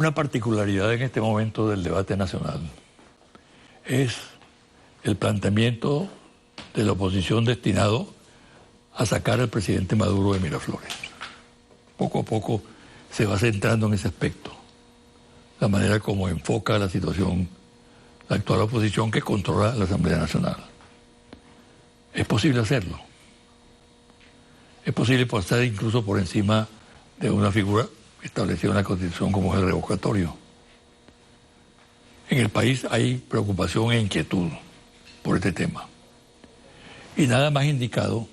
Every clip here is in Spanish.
Una particularidad en este momento del debate nacional es el planteamiento de la oposición destinado a sacar al presidente Maduro de Miraflores. Poco a poco se va centrando en ese aspecto, la manera como enfoca la situación la actual oposición que controla la Asamblea Nacional. Es posible hacerlo. Es posible pasar incluso por encima de una figura establecida en la Constitución como es el revocatorio. En el país hay preocupación e inquietud por este tema. Y nada más indicado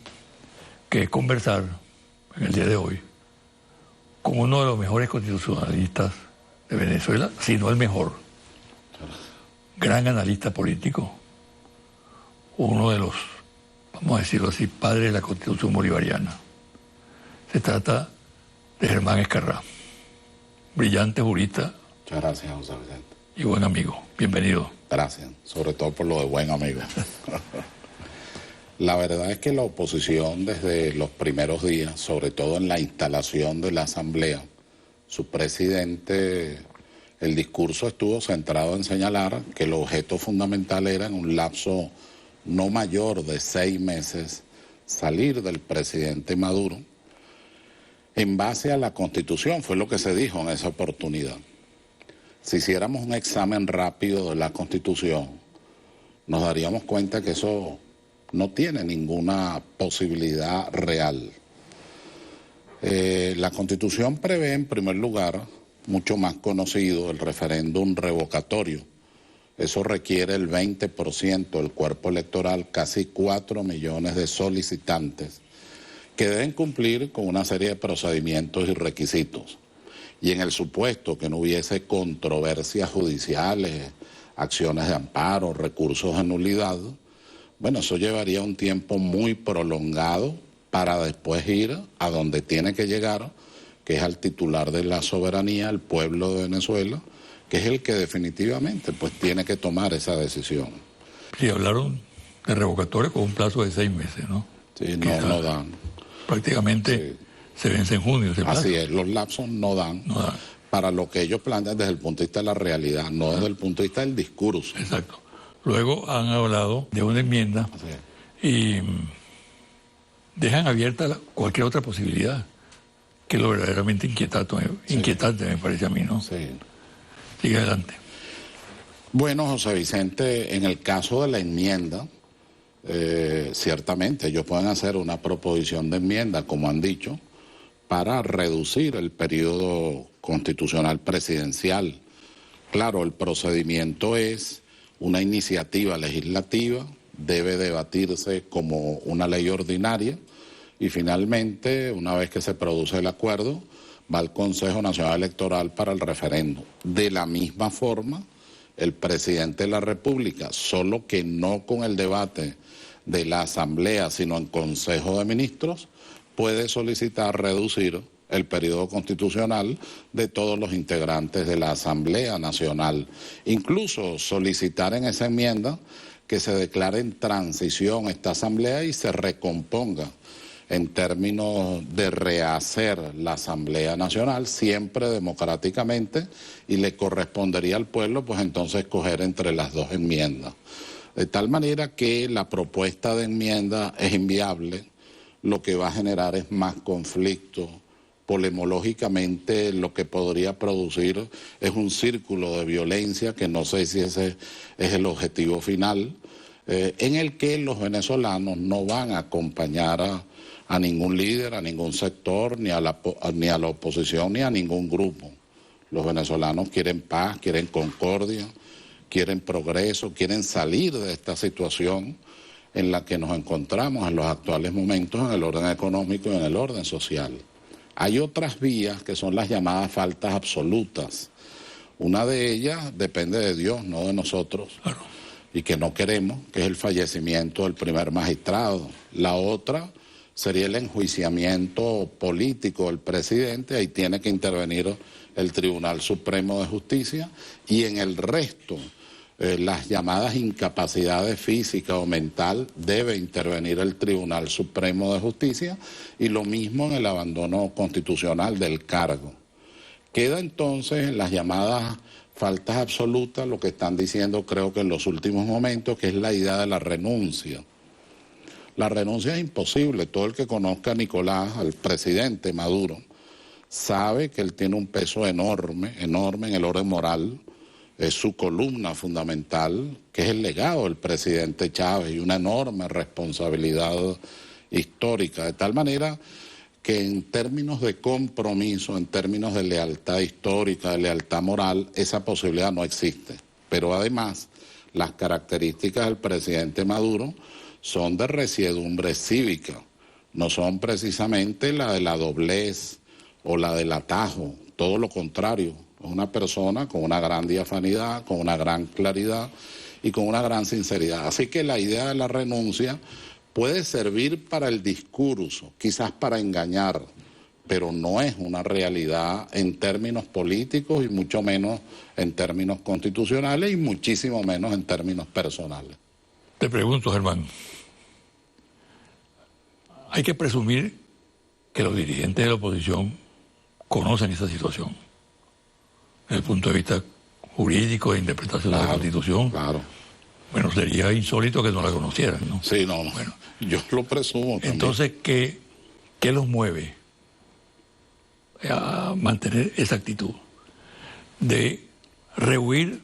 que conversar en el día de hoy con uno de los mejores constitucionalistas de Venezuela, si no el mejor, gran analista político, uno de los, vamos a decirlo así, padres de la Constitución bolivariana. Se trata de Germán Escarrá, brillante jurista. Muchas gracias, José Vicente. Y buen amigo. Bienvenido. Gracias, sobre todo por lo de buen amigo. La verdad es que la oposición desde los primeros días, sobre todo en la instalación de la Asamblea, su presidente, el discurso estuvo centrado en señalar que el objeto fundamental era en un lapso no mayor de 6 meses salir del presidente Maduro en base a la Constitución, fue lo que se dijo en esa oportunidad. Si hiciéramos un examen rápido de la Constitución, nos daríamos cuenta que eso no tiene ninguna posibilidad real. La Constitución prevé, en primer lugar, mucho más conocido, el referéndum revocatorio. Eso requiere el 20% del cuerpo electoral, casi 4 millones de solicitantes, que deben cumplir con una serie de procedimientos y requisitos. Y en el supuesto que no hubiese controversias judiciales, acciones de amparo, recursos de nulidad, bueno, eso llevaría un tiempo muy prolongado para después ir a donde tiene que llegar, que es al titular de la soberanía, el pueblo de Venezuela, que es el que definitivamente pues tiene que tomar esa decisión. Sí, hablaron de revocatorio con un plazo de 6 meses, ¿no? Sí, no dan. Prácticamente sí. Se vence en junio ese plazo. Así es, los lapsos no dan para lo que ellos plantean desde el punto de vista de la realidad, no desde el punto de vista del discurso. Exacto. Luego han hablado de una enmienda y dejan abierta cualquier otra posibilidad, que es lo verdaderamente inquietante me parece a mí, ¿no? Sí. Sigue adelante. Bueno, José Vicente, en el caso de la enmienda, ciertamente ellos pueden hacer una proposición de enmienda, como han dicho, para reducir el periodo constitucional presidencial. Claro, el procedimiento es una iniciativa legislativa, debe debatirse como una ley ordinaria y finalmente, una vez que se produce el acuerdo, va al Consejo Nacional Electoral para el referendo. De la misma forma, el presidente de la República, solo que no con el debate de la Asamblea, sino en Consejo de Ministros, puede solicitar reducir el periodo constitucional de todos los integrantes de la Asamblea Nacional. Incluso solicitar en esa enmienda que se declare en transición esta Asamblea y se recomponga en términos de rehacer la Asamblea Nacional, siempre democráticamente, y le correspondería al pueblo, pues entonces escoger entre las dos enmiendas. De tal manera que la propuesta de enmienda es inviable, lo que va a generar es más conflicto. Polemológicamente lo que podría producir es un círculo de violencia, que no sé si ese es el objetivo final, en el que los venezolanos no van a acompañar a ningún líder, a ningún sector, ni a la oposición, ni a ningún grupo. Los venezolanos quieren paz, quieren concordia, quieren progreso, quieren salir de esta situación en la que nos encontramos en los actuales momentos en el orden económico y en el orden social. Hay otras vías que son las llamadas faltas absolutas. Una de ellas depende de Dios, no de nosotros, claro, y que no queremos, que es el fallecimiento del primer magistrado. La otra sería el enjuiciamiento político del presidente, ahí tiene que intervenir el Tribunal Supremo de Justicia, y en el resto, las llamadas incapacidades física o mental, debe intervenir el Tribunal Supremo de Justicia, y lo mismo en el abandono constitucional del cargo. Queda entonces en las llamadas faltas absolutas lo que están diciendo, creo que en los últimos momentos, que es la idea de la renuncia. La renuncia es imposible. Todo el que conozca a Nicolás, al presidente Maduro, sabe que él tiene un peso enorme, enorme en el orden moral. Es su columna fundamental, que es el legado del presidente Chávez, y una enorme responsabilidad histórica, de tal manera que en términos de compromiso, en términos de lealtad histórica, de lealtad moral, esa posibilidad no existe. Pero además, las características del presidente Maduro son de resiedumbre cívica, no son precisamente la de la doblez o la del atajo, todo lo contrario. Es una persona con una gran diafanidad, con una gran claridad y con una gran sinceridad. Así que la idea de la renuncia puede servir para el discurso, quizás para engañar, pero no es una realidad en términos políticos y mucho menos en términos constitucionales y muchísimo menos en términos personales. Te pregunto, Germán, hay que presumir que los dirigentes de la oposición conocen esa situación. Desde el punto de vista jurídico, de interpretación de la Constitución. Claro. Bueno, sería insólito que no la conocieran, ¿no? Sí, no. Bueno, yo lo presumo también. Entonces, ¿qué los mueve a mantener esa actitud de rehuir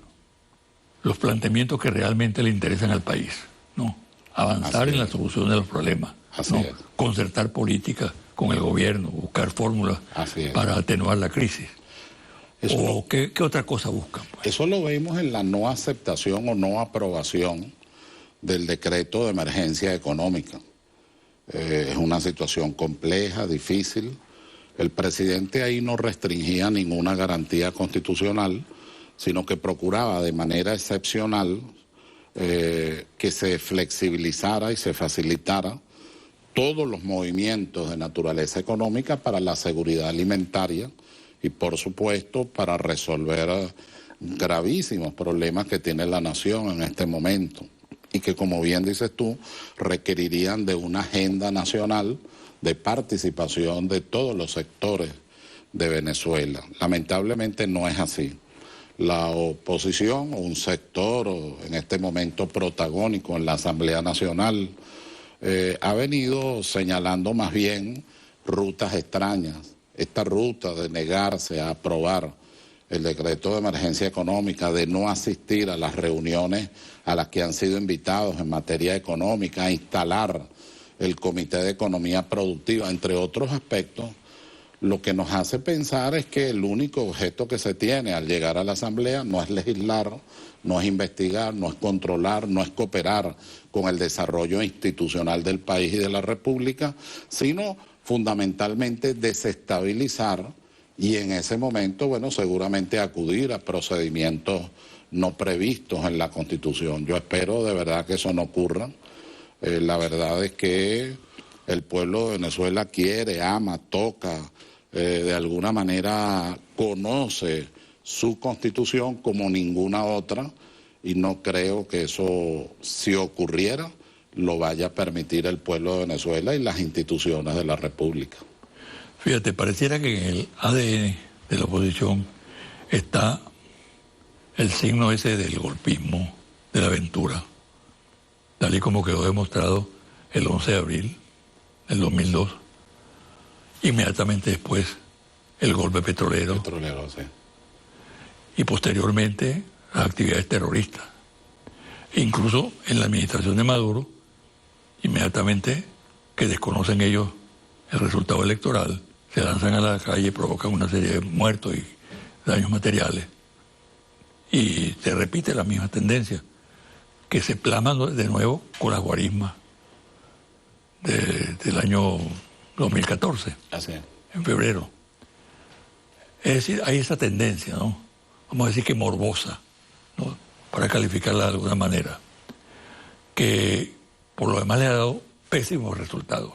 los planteamientos que realmente le interesan al país, ¿no? Avanzar en la solución de los problemas, ¿no? Concertar políticas con el gobierno, buscar fórmulas para atenuar la crisis. ¿O qué otra cosa buscan? Pues? Eso lo vemos en la no aceptación o no aprobación del decreto de emergencia económica. Es una situación compleja, difícil. El presidente ahí no restringía ninguna garantía constitucional, sino que procuraba de manera excepcional que se flexibilizara y se facilitara todos los movimientos de naturaleza económica para la seguridad alimentaria y, por supuesto, para resolver gravísimos problemas que tiene la nación en este momento y que, como bien dices tú, requerirían de una agenda nacional de participación de todos los sectores de Venezuela. Lamentablemente no es así. La oposición, o un sector en este momento protagónico en la Asamblea Nacional, ha venido señalando más bien rutas extrañas. Esta ruta de negarse a aprobar el decreto de emergencia económica, de no asistir a las reuniones a las que han sido invitados en materia económica, a instalar el Comité de Economía Productiva, entre otros aspectos, lo que nos hace pensar es que el único objeto que se tiene al llegar a la Asamblea no es legislar, no es investigar, no es controlar, no es cooperar con el desarrollo institucional del país y de la República, sino fundamentalmente desestabilizar y en ese momento, bueno, seguramente acudir a procedimientos no previstos en la Constitución. Yo espero de verdad que eso no ocurra. La verdad es que el pueblo de Venezuela quiere, ama, toca, de alguna manera conoce su Constitución como ninguna otra y no creo que eso, si ocurriera, lo vaya a permitir el pueblo de Venezuela y las instituciones de la República. Fíjate, pareciera que en el ADN de la oposición está el signo ese del golpismo, de la aventura, tal y como quedó demostrado el 11 de abril del 2002, inmediatamente después el golpe petrolero, Sí. Y posteriormente las actividades terroristas. Incluso en la administración de Maduro, inmediatamente que desconocen ellos el resultado electoral, se lanzan a la calle y provocan una serie de muertos y daños materiales. Y se repite la misma tendencia, que se plasman de nuevo con las guarismas del año 2014, en febrero. Es decir, hay esa tendencia, ¿no? Vamos a decir que morbosa, ¿no? Para calificarla de alguna manera, que por lo demás le ha dado pésimos resultados.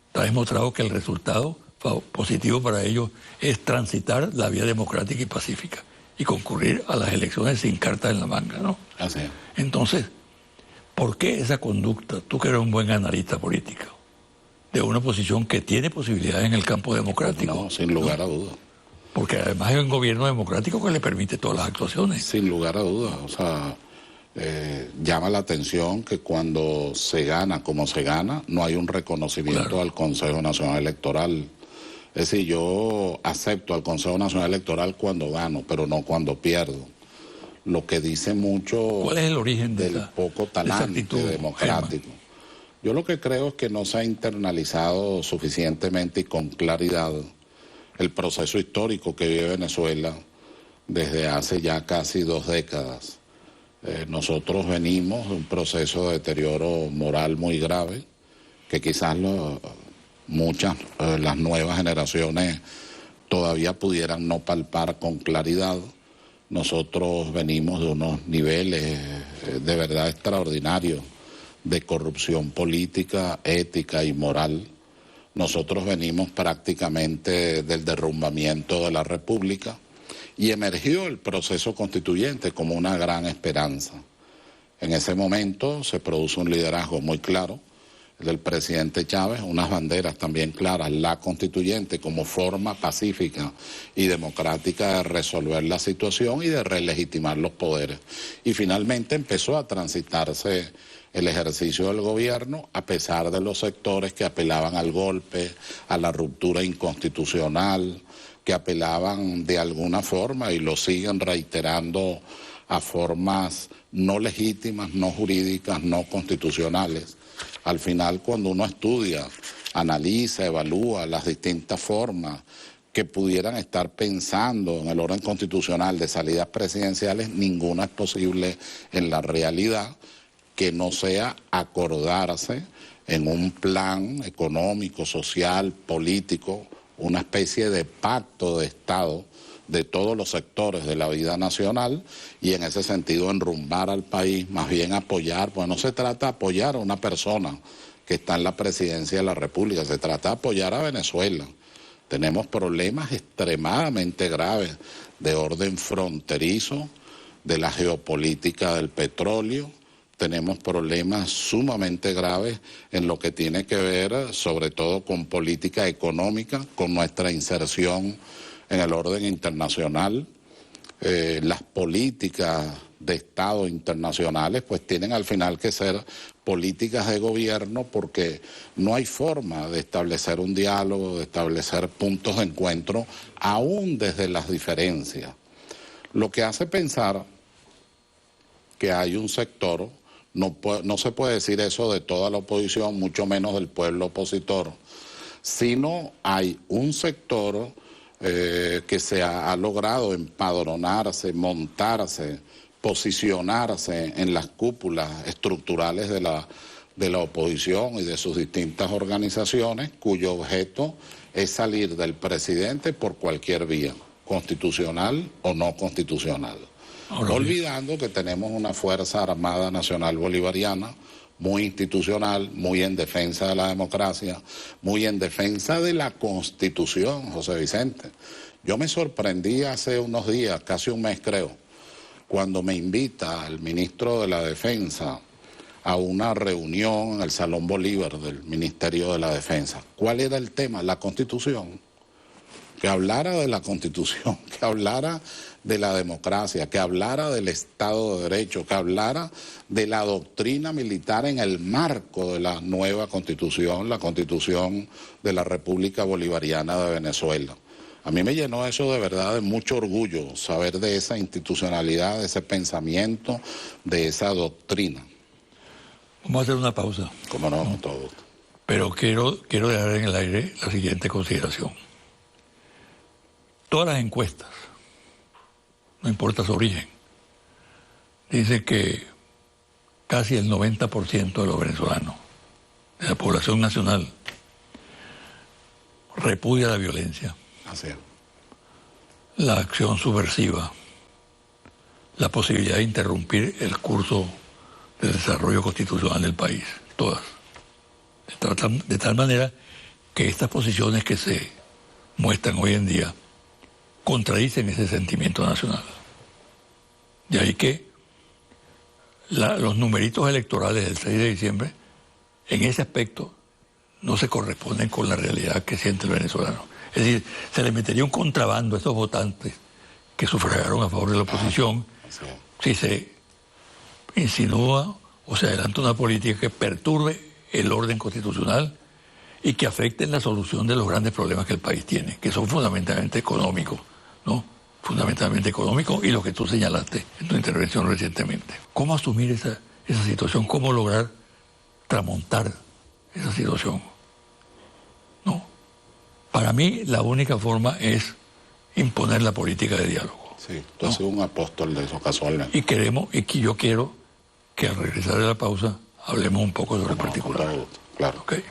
Está demostrado que el resultado positivo para ellos es transitar la vía democrática y pacífica y concurrir a las elecciones sin carta en la manga, ¿no? Así es. Entonces, ¿por qué esa conducta? Tú que eres un buen analista político, de una oposición que tiene posibilidades en el campo democrático. No, sin lugar a dudas. porque además es un gobierno democrático que le permite todas las actuaciones. Sin lugar a dudas, o sea, llama la atención que cuando se gana como se gana, no hay un reconocimiento al Consejo Nacional Electoral. Es decir, yo acepto al Consejo Nacional Electoral cuando gano, pero no cuando pierdo. Lo que dice mucho ¿Cuál es el origen del poco talante democrático. Gemma? Yo lo que creo es que no se ha internalizado suficientemente y con claridad el proceso histórico que vive Venezuela desde hace ya casi 2 décadas. Nosotros venimos de un proceso de deterioro moral muy grave, que quizás las nuevas generaciones todavía pudieran no palpar con claridad. Nosotros venimos de unos niveles de verdad extraordinarios de corrupción política, ética y moral. Nosotros venimos prácticamente del derrumbamiento de la República y emergió el proceso constituyente como una gran esperanza. En ese momento se produce un liderazgo muy claro, el del presidente Chávez, unas banderas también claras, la constituyente como forma pacífica y democrática de resolver la situación y de relegitimar los poderes. Y finalmente empezó a transitarse el ejercicio del gobierno, a pesar de los sectores que apelaban al golpe, a la ruptura inconstitucional, que apelaban de alguna forma y lo siguen reiterando a formas no legítimas, no jurídicas, no constitucionales. Al final, cuando uno estudia, analiza, evalúa las distintas formas que pudieran estar pensando en el orden constitucional de salidas presidenciales, ninguna es posible en la realidad que no sea acordarse en un plan económico, social, político, una especie de pacto de Estado de todos los sectores de la vida nacional y en ese sentido enrumbar al país, más bien apoyar, pues no se trata de apoyar a una persona que está en la presidencia de la República, se trata de apoyar a Venezuela. Tenemos problemas extremadamente graves de orden fronterizo, de la geopolítica del petróleo, tenemos problemas sumamente graves en lo que tiene que ver sobre todo con política económica, con nuestra inserción en el orden internacional. Las políticas de Estado internacionales pues tienen al final que ser políticas de gobierno porque no hay forma de establecer un diálogo, de establecer puntos de encuentro, aún desde las diferencias. Lo que hace pensar que hay un sector, no se puede decir eso de toda la oposición, mucho menos del pueblo opositor, sino hay un sector que se ha logrado empadronarse, montarse, posicionarse en las cúpulas estructurales de la oposición y de sus distintas organizaciones, cuyo objeto es salir del presidente por cualquier vía, constitucional o no constitucional. Olvidando que tenemos una Fuerza Armada Nacional Bolivariana muy institucional, muy en defensa de la democracia, muy en defensa de la Constitución, José Vicente. Yo me sorprendí hace unos días, casi un mes creo, cuando me invita el ministro de la Defensa a una reunión en el Salón Bolívar del Ministerio de la Defensa. ¿Cuál era el tema? La Constitución. Que hablara de la Constitución, que hablara de la democracia, que hablara del Estado de Derecho, que hablara de la doctrina militar en el marco de la nueva Constitución, la Constitución de la República Bolivariana de Venezuela. A mí me llenó eso de verdad de mucho orgullo, saber de esa institucionalidad, de ese pensamiento, de esa doctrina. Vamos a hacer una pausa. Cómo no, todo. Pero quiero dejar en el aire la siguiente consideración. Todas las encuestas, no importa su origen, dicen que casi el 90% de los venezolanos, de la población nacional, repudia la violencia, la acción subversiva, la posibilidad de interrumpir el curso del desarrollo constitucional del país, todas. De tal manera que estas posiciones que se muestran hoy en día contradicen ese sentimiento nacional. De ahí que los numeritos electorales del 6 de diciembre, en ese aspecto, no se corresponden con la realidad que siente el venezolano. Es decir, se le metería un contrabando a esos votantes que sufragaron a favor de la oposición si se insinúa o se adelanta una política que perturbe el orden constitucional y que afecte en la solución de los grandes problemas que el país tiene, que son fundamentalmente económicos, ¿no? Fundamentalmente económicos y lo que tú señalaste en tu intervención recientemente. ¿Cómo asumir esa situación? ¿Cómo lograr tramontar esa situación? ¿No? Para mí la única forma es imponer la política de diálogo. Sí, tú has sido un apóstol de eso casualmente. Y que yo quiero que al regresar de la pausa hablemos un poco sobre el particular. Claro. Okay.